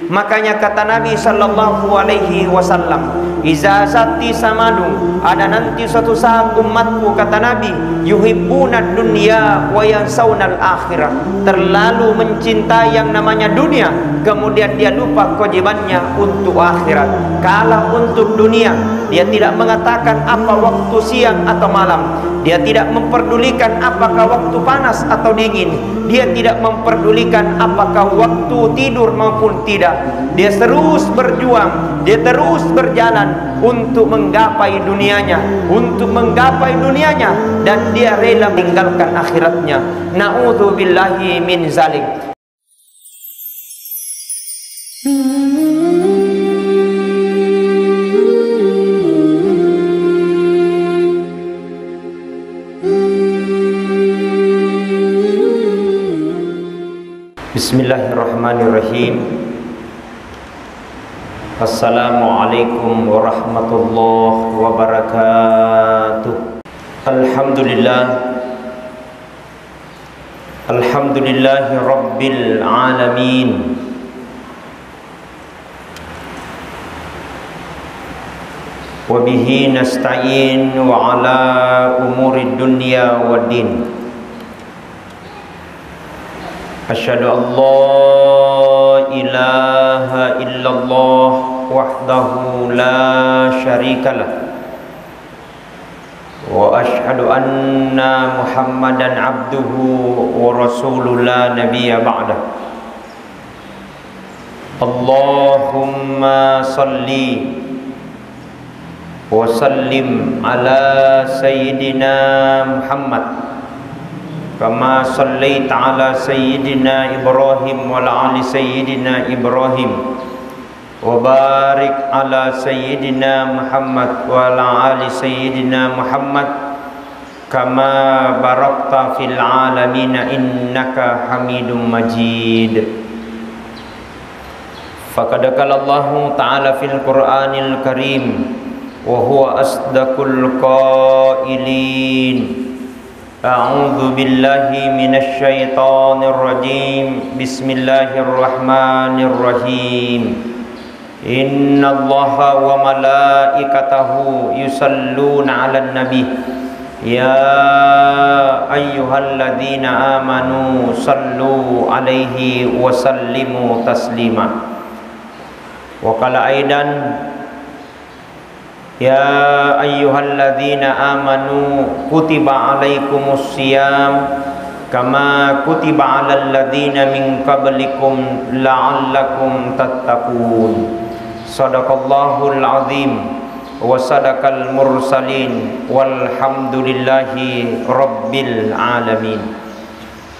Makanya kata Nabi sallallahu alaihi wasallam, "Iza zati samadun," ada nanti suatu saat umatku, kata Nabi, "yuhibbuna dunya wa yansawnal akhirah." Terlalu mencintai yang namanya dunia, kemudian dia lupa kewajibannya untuk akhirat. Kalah untuk dunia, dia tidak mengatakan apa waktu siang atau malam. Dia tidak memperdulikan apakah waktu panas atau dingin. Dia tidak memperdulikan apakah waktu tidur maupun tidak. Dia terus berjuang, dia terus berjalan untuk menggapai dunianya, dan dia rela meninggalkan akhiratnya. Na'udzubillahi min zalik. Bismillahirrahmanirrahim. Assalamualaikum warahmatullahi wabarakatuh. Alhamdulillahi rabbil alamin. Wa bihi nasta'in wa ala umuri dunya waddin. Asyhadu an la ilaha illallah wahdahu la syarikalah, wa asyhadu anna Muhammadan abduhu wa rasuluhu la nabiyya ba'dah. Allahumma salli wa sallim ala sayyidina Muhammad kama sallaita ala sayyidina Ibrahim wa ala ali sayyidina Ibrahim, wa barik ala sayyidina Muhammad wa ala ali sayyidina Muhammad kama barakta fil alamin innaka Hamidum Majid. Faqad qala Allahu ta'ala fil Qur'anil Karim wa huwa asdaqul qailin. A'udzu billahi minasy syaithanir rajim. Bismillahirrahmanirrahim. Innallaha wa malaikatahu yusalluna 'alan nabi. Ya ayyuhalladzina amanu sallu 'alaihi wa sallimu taslima. Wa qala aidan, ya ayyuhalladzina amanu kutiba alaikumus siyam kama kutiba alal ladzina min qablikum la'allakum tattaqun. Shadaqallahul azim wa sadaqal mursalin walhamdulillahi rabbil alamin.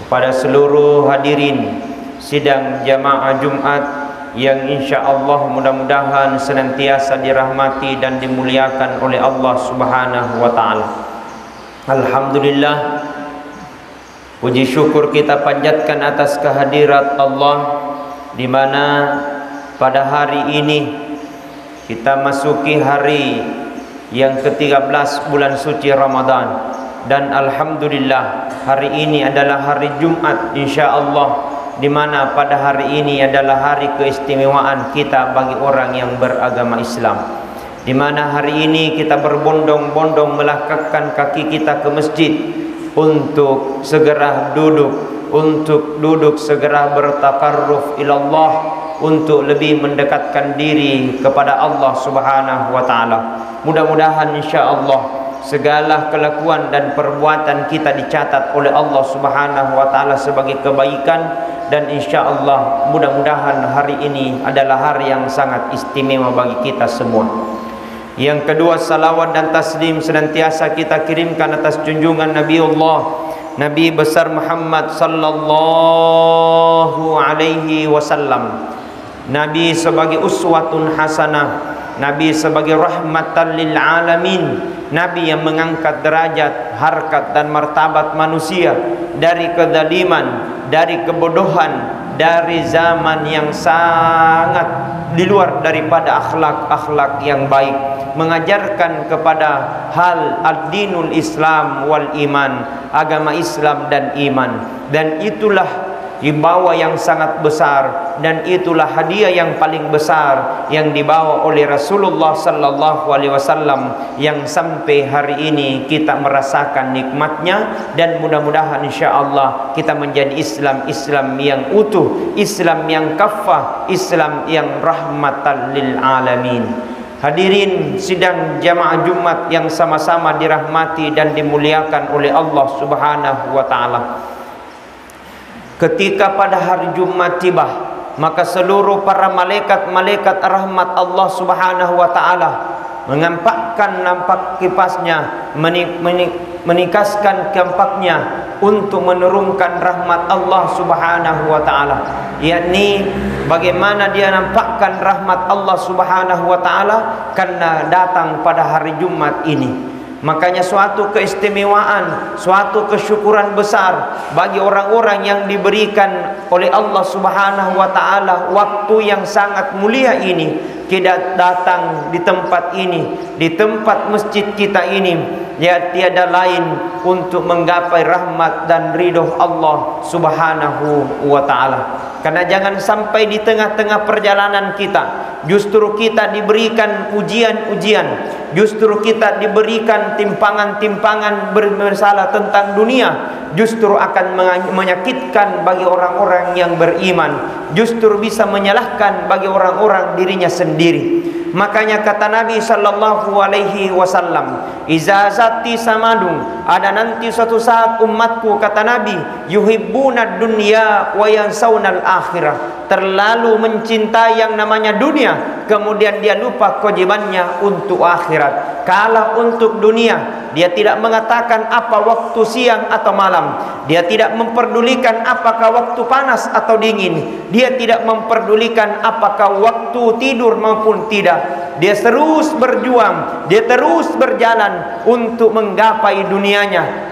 Kepada seluruh hadirin sidang jamaah Jumat yang insya-Allah mudah-mudahan senantiasa dirahmati dan dimuliakan oleh Allah Subhanahu wa taala. Alhamdulillah, puji syukur kita panjatkan atas kehadirat Allah, di mana pada hari ini kita masuki hari yang ke-13 bulan suci Ramadan, dan alhamdulillah hari ini adalah hari Jumat insya-Allah, di mana pada hari ini adalah hari keistimewaan kita bagi orang yang beragama Islam, di mana hari ini kita berbondong-bondong melangkahkan kaki kita ke masjid untuk segera duduk segera bertakarruf ilallah, untuk lebih mendekatkan diri kepada Allah Subhanahu wa taala. Mudah-mudahan insyaallah segala kelakuan dan perbuatan kita dicatat oleh Allah Subhanahu wa taala sebagai kebaikan, dan insyaallah mudah-mudahan hari ini adalah hari yang sangat istimewa bagi kita semua. Yang kedua, salawat dan taslim senantiasa kita kirimkan atas junjungan Nabi besar Muhammad sallallahu alaihi wasallam. Nabi sebagai uswatun hasanah, Nabi sebagai rahmatan lil alamin, Nabi yang mengangkat derajat, harkat dan martabat manusia dari kezaliman, dari kebodohan, dari zaman yang sangat di luar daripada akhlak-akhlak yang baik, mengajarkan kepada hal ad-dinul Islam wal iman, agama Islam dan iman. Dan itulah dibawa yang sangat besar, dan itulah hadiah yang paling besar yang dibawa oleh Rasulullah sallallahu alaihi wasallam yang sampai hari ini kita merasakan nikmatnya. Dan mudah-mudahan insyaallah kita menjadi Islam yang utuh, Islam yang kafah, Islam yang rahmatan lil alamin. Hadirin sidang jamaah Jumat yang sama-sama dirahmati dan dimuliakan oleh Allah Subhanahu wa taala. Ketika pada hari Jumat tiba, maka seluruh para malaikat rahmat Allah Subhanahu wa taala mengampakkan nampak kipasnya, menikaskan kampaknya untuk menurunkan rahmat Allah Subhanahu wa taala. Yakni bagaimana dia nampakkan rahmat Allah Subhanahu wa taala? Karena datang pada hari Jumat ini. Makanya suatu keistimewaan, suatu kesyukuran besar bagi orang-orang yang diberikan oleh Allah Subhanahu wa taala waktu yang sangat mulia ini. Kita datang di tempat ini, di tempat masjid kita ini, ya tiada lain untuk menggapai rahmat dan ridho Allah Subhanahu wa taala. Karena jangan sampai di tengah-tengah perjalanan kita justru kita diberikan ujian-ujian, justru kita diberikan timpangan-timpangan bermasalah tentang dunia, justru akan menyakitkan bagi orang-orang yang beriman, justru bisa menyalahkan bagi orang-orang dirinya sendiri. Makanya kata Nabi sallallahu alaihi wasallam, izazati samadun, ada nanti suatu saat umatku, kata Nabi, yuhibbuna dunya wa yansaunal akhirah, terlalu mencintai yang namanya dunia, kemudian dia lupa kewajibannya untuk akhirat. Kalah untuk dunia, dia tidak mengatakan apa waktu siang atau malam, dia tidak memperdulikan apakah waktu panas atau dingin, dia tidak memperdulikan apakah waktu tidur maupun tidak. Dia terus berjuang, dia terus berjalan untuk menggapai dunianya,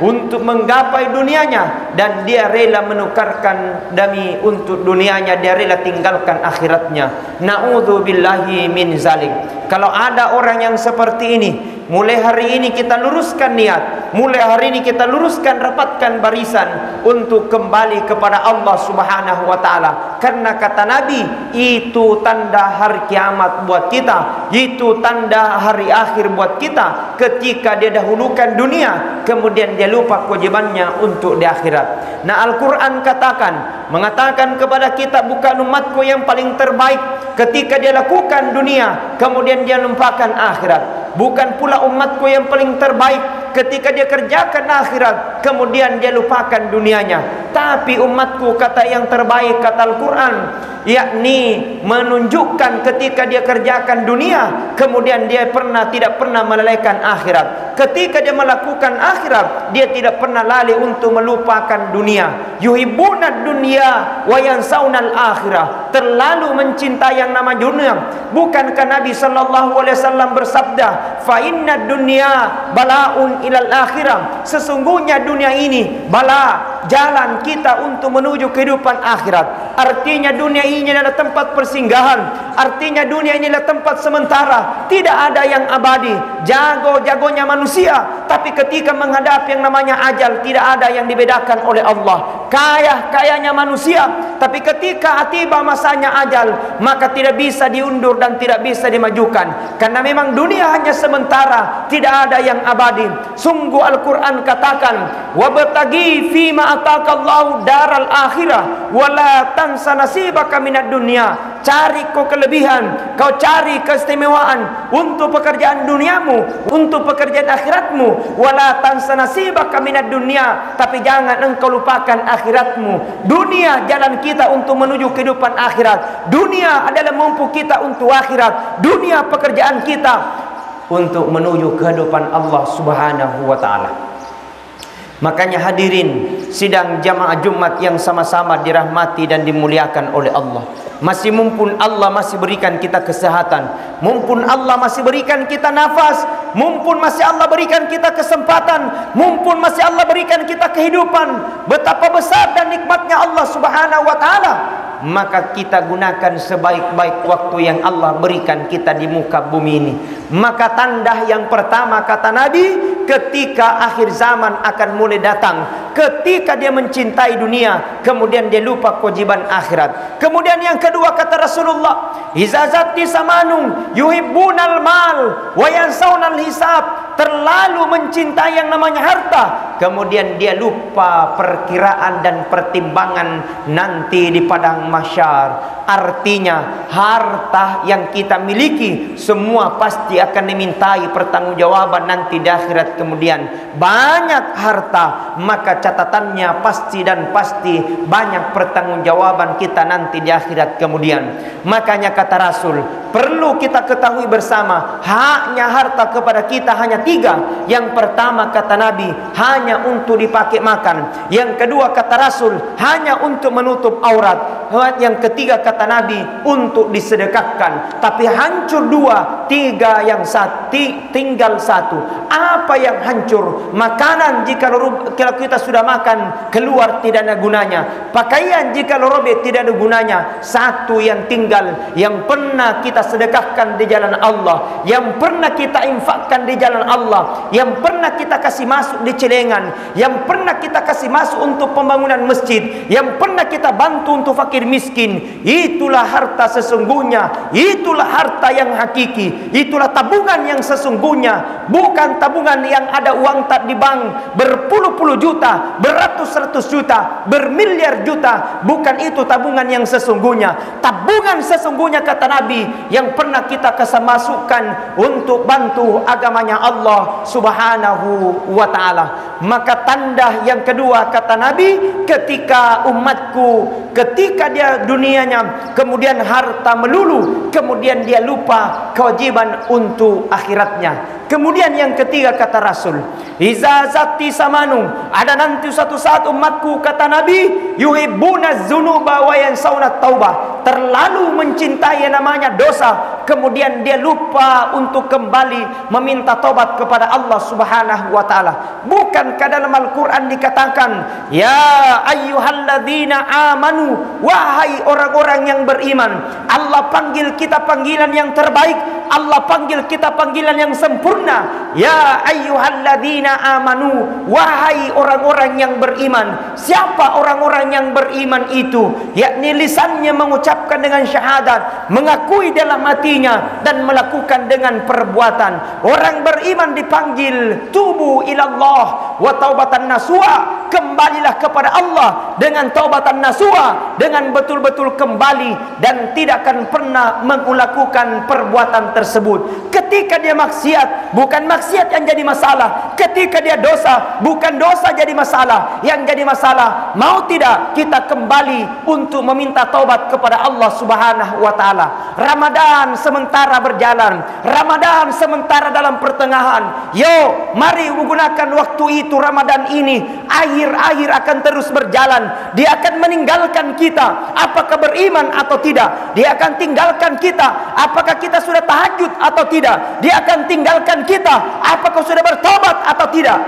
dan dia rela menukarkan demi untuk dunianya, dia rela tinggalkan akhiratnya. Na'udzubillahi min zalik. Kalau ada orang yang seperti ini, mulai hari ini kita luruskan niat, mulai hari ini kita luruskan, rapatkan barisan untuk kembali kepada Allah Subhanahu wa taala. Karena kata Nabi, itu tanda hari kiamat buat kita, itu tanda hari akhir buat kita, ketika dia dahulukan dunia kemudian dia lupa kewajibannya untuk di akhirat. Nah, Al-Qur'an mengatakan kepada kita, bukan umatku yang paling terbaik ketika dia lakukan dunia kemudian dia lupakan akhirat, bukan pula umatku yang paling terbaik ketika dia kerjakan akhirat kemudian dia lupakan dunianya. Tapi umatku, kata yang terbaik, kata Al-Quran, yakni menunjukkan ketika dia kerjakan dunia kemudian dia tidak pernah melalaikan akhirat. Ketika dia melakukan akhirat, dia tidak pernah lalai untuk melupakan dunia. Yuhibbuna dunya wa yansaunal akhirah, terlalu mencintai yang nama dunia. Bukankah Nabi sallallahu alaihi wasallam bersabda, fa inna dunya balaun ilal akhirah, sesungguhnya dunia ini bala, jalan kita untuk menuju kehidupan akhirat. Artinya dunia ini adalah tempat persinggahan, artinya dunia ini adalah tempat sementara, tidak ada yang abadi. Jago-jagonya manusia, tapi ketika menghadapi yang namanya ajal, tidak ada yang dibedakan oleh Allah. Kaya-kayanya manusia, tapi ketika tiba masanya ajal, maka tidak bisa diundur dan tidak bisa dimajukan, karena memang dunia hanya sementara, tidak ada yang abadi. Sungguh Al-Quran katakan, wabtagi fima atakallahu daral akhirah wala tansa nasibaka minad dunya. Cari kau kelebihan, kau cari keistimewaan untuk pekerjaan duniamu, untuk pekerjaan akhiratmu. Wala tansa nasibaka minad dunya, tapi jangan engkau lupakan akhiratmu. Dunia jalan kita untuk menuju kehidupan akhirat, dunia adalah mampu kita untuk akhirat, dunia pekerjaan kita untuk menuju kehidupan Allah Subhanahu wa taala. Makanya hadirin sidang jamaah Jumat yang sama-sama dirahmati dan dimuliakan oleh Allah, masih mumpun Allah masih berikan kita kesehatan, mumpun Allah masih berikan kita nafas, mumpun masih Allah berikan kita kesempatan, mumpun masih Allah berikan kita kehidupan. Betapa besar dan nikmatnya Allah Subhanahu wa taala, maka kita gunakan sebaik-baik waktu yang Allah berikan kita di muka bumi ini. Maka tanda yang pertama, kata Nabi, ketika akhir zaman akan mulai datang, ketika dia mencintai dunia, kemudian dia lupa kewajiban akhirat. Kemudian yang kedua kata Rasulullah, izazati samanung yuhibbunal mal wa yansawnal hisab, terlalu mencintai yang namanya harta, kemudian dia lupa perkiraan dan pertimbangan nanti di padang mahsyar. Artinya harta yang kita miliki semua pasti akan dimintai pertanggungjawaban nanti di akhirat. Kemudian banyak harta, maka catatannya pasti dan pasti banyak pertanggungjawaban kita nanti di akhirat. Kemudian makanya kata Rasul, perlu kita ketahui bersama, haknya harta kepada kita hanya 3. Yang pertama kata Nabi, hanya untuk dipakai makan. Yang kedua kata Rasul, hanya untuk menutup aurat. Yang ketiga kata Nabi, untuk disedekahkan. Tapi hancur 2, 3 yang tinggal 1. Apa yang hancur? Makanan, jika kalau kita sudah makan keluar tidak ada gunanya. Pakaian jika robek tidak ada gunanya. 1 yang tinggal, yang pernah kita sedekahkan di jalan Allah, yang pernah kita infakkan di jalan Allah, yang pernah kita kasih masuk di celengan, yang pernah kita kasih masuk untuk pembangunan masjid, yang pernah kita bantu untuk fakir miskin. Itulah harta sesungguhnya, itulah harta yang hakiki, itulah tabungan yang sesungguhnya. Bukan tabungan yang ada uang tak di bank berpuluh-puluh juta, beratus-ratus juta, bermiliar juta. Bukan itu tabungan yang sesungguhnya. Tabungan sesungguhnya kata Nabi, yang pernah kita kesemasukkan untuk bantu agamanya Allah subhanahu wa ta'ala. Maka tanda yang kedua kata Nabi, ketika umatku, ketika dia dunianya, kemudian harta melulu, kemudian dia lupa kewajiban untuk akhiratnya. Kemudian yang ketiga kata Rasul, izazati samanu, ada nanti suatu saat umatku kata Nabi, yuhibbuna dzunuba wa yansawna taubah, terlalu mencintai yang namanya dosa, kemudian dia lupa untuk kembali meminta taubat kepada Allah subhanahu wa ta'ala. Bukankah dalam Al-Quran dikatakan, ya ayyuhalladzina amanu, wahai orang-orang yang beriman. Allah panggil kita panggilan yang terbaik, Allah panggil kita panggilan yang sempurna. Ya ayyuhalladzina amanu, wahai orang-orang yang beriman. Siapa orang-orang yang beriman itu? Yakni lisannya mengucapkan dengan syahadat, mengakui dalam hatinya, dan melakukan dengan perbuatan. Orang beriman dipanggil tubu ilallah wa taubatan nasuha, kembalilah kepada Allah dengan taubatan nasuha, dengan betul-betul kembali dan tidak akan pernah melakukan perbuatan tersebut. Ketika dia maksiat, bukan maksiat yang jadi masalah. Ketika dia dosa, bukan dosa jadi masalah. Yang jadi masalah, mau tidak kita kembali untuk meminta taubat kepada Allah subhanahu wa ta'ala. Ramadan sementara berjalan, Ramadan sementara dalam pertengahan. Yo, mari menggunakan waktu itu, Ramadan ini. Akhir-akhir akan terus berjalan. Dia akan meninggalkan kita, apakah beriman atau tidak. Dia akan tinggalkan kita, apakah kita sudah tahajud atau tidak. Dia akan tinggalkan kita, apakah sudah bertobat atau tidak.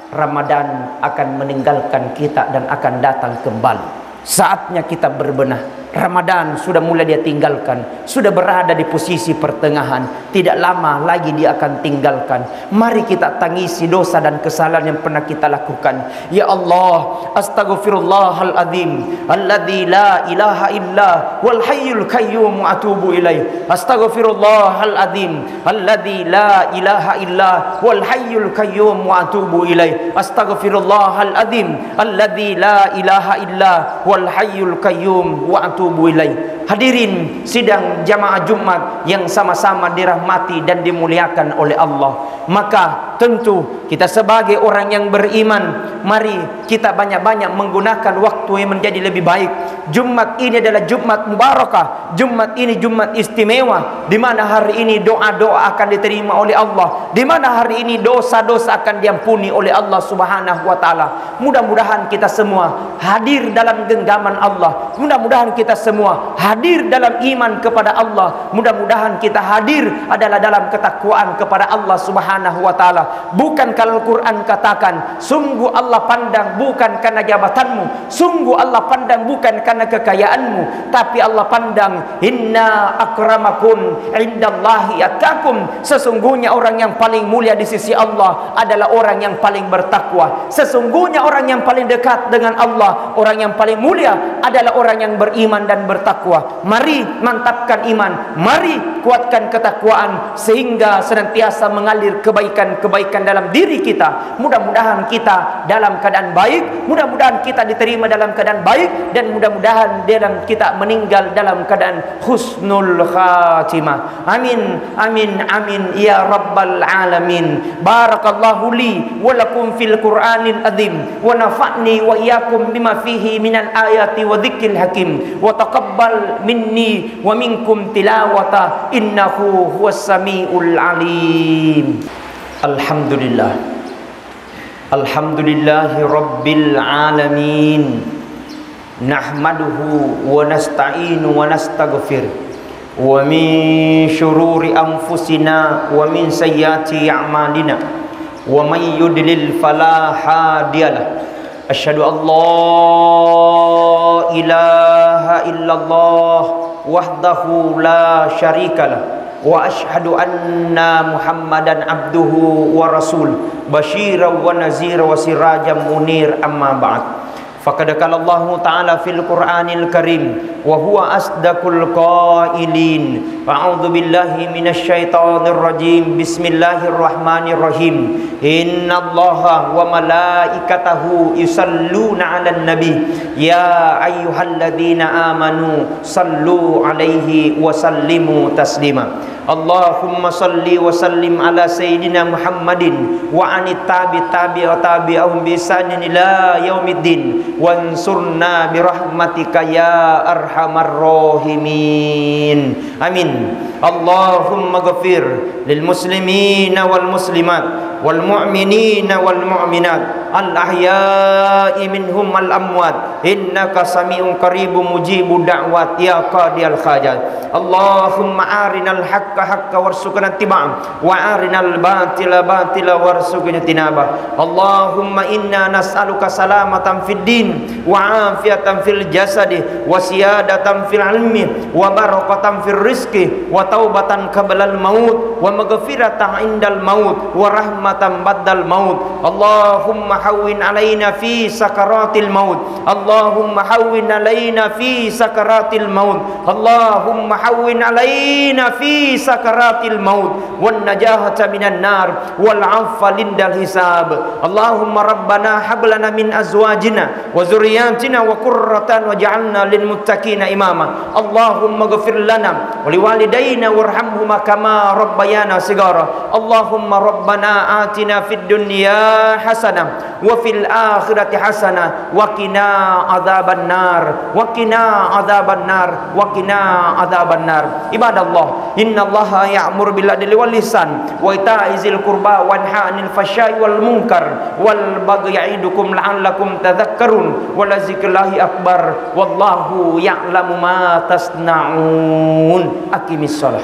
Ramadan akan meninggalkan kita dan akan datang kembali. Saatnya kita berbenah. Ramadan sudah mulai dia tinggalkan, sudah berada di posisi pertengahan, tidak lama lagi dia akan tinggalkan. Mari kita tangisi dosa dan kesalahan yang pernah kita lakukan. Ya Allah, astaghfirullahal azim alladzi la ilaha illa wal hayyul qayyum wa atubu ilaih. Astaghfirullahal azim alladzi la ilaha illa wal hayyul qayyum wa atubu ilaih. Astaghfirullahal azim alladzi la ilaha illa wal hayyul qayyum wa atubu ilaih. Hadirin sidang jamaah Jumat yang sama-sama dirahmati dan dimuliakan oleh Allah. Maka tentu kita sebagai orang yang beriman, mari kita banyak-banyak menggunakan waktu yang menjadi lebih baik. Jumat ini adalah Jumat mubarakah. Jumat ini Jumat istimewa, di mana hari ini doa-doa akan diterima oleh Allah, di mana hari ini dosa-dosa akan diampuni oleh Allah subhanahu wa ta'ala. Mudah-mudahan kita semua hadir dalam genggaman Allah. Mudah-mudahan kita semua hadir dalam iman kepada Allah. Mudah-mudahan kita hadir adalah dalam ketakwaan kepada Allah subhanahu wa ta'ala. harta. Bukan kalau Al-Quran katakan, sungguh Allah pandang bukan karena jabatanmu, sungguh Allah pandang bukan karena kekayaanmu, tapi Allah pandang, inna akramakum indallahi atqakum. Sesungguhnya orang yang paling mulia di sisi Allah adalah orang yang paling bertakwa. Sesungguhnya orang yang paling dekat dengan Allah, orang yang paling mulia adalah orang yang beriman dan bertakwa. Mari mantapkan iman, mari kuatkan ketakwaan, sehingga senantiasa mengalir kebaikan-kebaikan dalam diri kita. Mudah-mudahan kita dalam keadaan baik, mudah-mudahan kita diterima dalam keadaan baik, dan mudah-mudahan dalam kita meninggal dalam keadaan husnul khatimah. Amin, amin, amin ya rabbal alamin. Barakallahu li wa lakum fil Qur'anil azim, wa nafa'ni wa iyyakum bima fihi minal ayati wa dzikril hakim, wa taqabbal minni wa minkum tilawata innahu huwas samiul alim. Alhamdulillah, alhamdulillahi rabbil alamin. Nahmaduhu wa nasta'inu wa nastaghfir, wa min syururi anfusina wa min sayyiati a'malina, wa may yudlil fala hadiyalah. Asyhadu an la ilaha illallah wahdahu la syarikalah, wa asyhadu anna Muhammadan abduhu wa rasul, basyiran wa nazira wa sirajan munir. Amma ba'd. Faqad qala Allah Ta'ala fil Qur'anil Karim, wa huwa asdaqul qailin. A'udzu billahi minasy syaithanir rajim. Bismillahirrahmanirrahim. Innallaha wa malaikatahu yusalluna 'alan nabi, ya ayyuhalladzina amanu sallu 'alaihi wa sallimu taslima. Allahumma salli wa sallim ala sayyidina Muhammadin wa anit tabi'in wa tabi'ahum bi ihsanin ila yaumiddin, wansurna bi rahmatika ya arhamar rahimin. Amin. Allahumma ghafir lil muslimina wal muslimat wal mu'minina wal mu'minat al ahya'i minhum al amwat, innaka sami'un qaribun mujibud da'wat ya qadiyal hajat. Allahumma arinal haqqa haqqa warzuqna ittiba'ah, wa arinal batila batila warzuqna tinabah. Allahumma inna nas'aluka salamatan fid din, wa afiatan fil jasadi, wa siyadatan fil ilmi, wa barakatan fil rizqi, wa taubatan qablal maut, wa maghfiratan indal maut, wa rahmatan ba'dal maut. Allahumma hawwin alaina fi sakaratil maut, Allahumma hawwin alaina fi sakaratil maut, Allahumma hawwin alaina fi sakaratil maut, wan najahata minan nar, wal 'afwa lindal hisab. Allahumma rabbana hab lana min azwajina wa dzurriyyatina wa qurratan waj'alna lil muttaqina imama. Allahumma ighfir lana wa liwalidayna warhamhuma kama rabbayana shigara. Allahumma rabbana atina fid dunya hasanah wa fil akhirati hasanah wa qina adzabannar, wa qina adzabannar, wa qina adzabannar. Ibadallah, innallaha ya'muru bil adli wal ihsan wa ita'izil qurba wa yanha 'anil fahsya'i wal munkar wal bagyi ya'idukum la'allakum tadhakkarun, wa la zikrullahi akbar wallahu ya'lamu ma tasna'un. Aqimis shalah.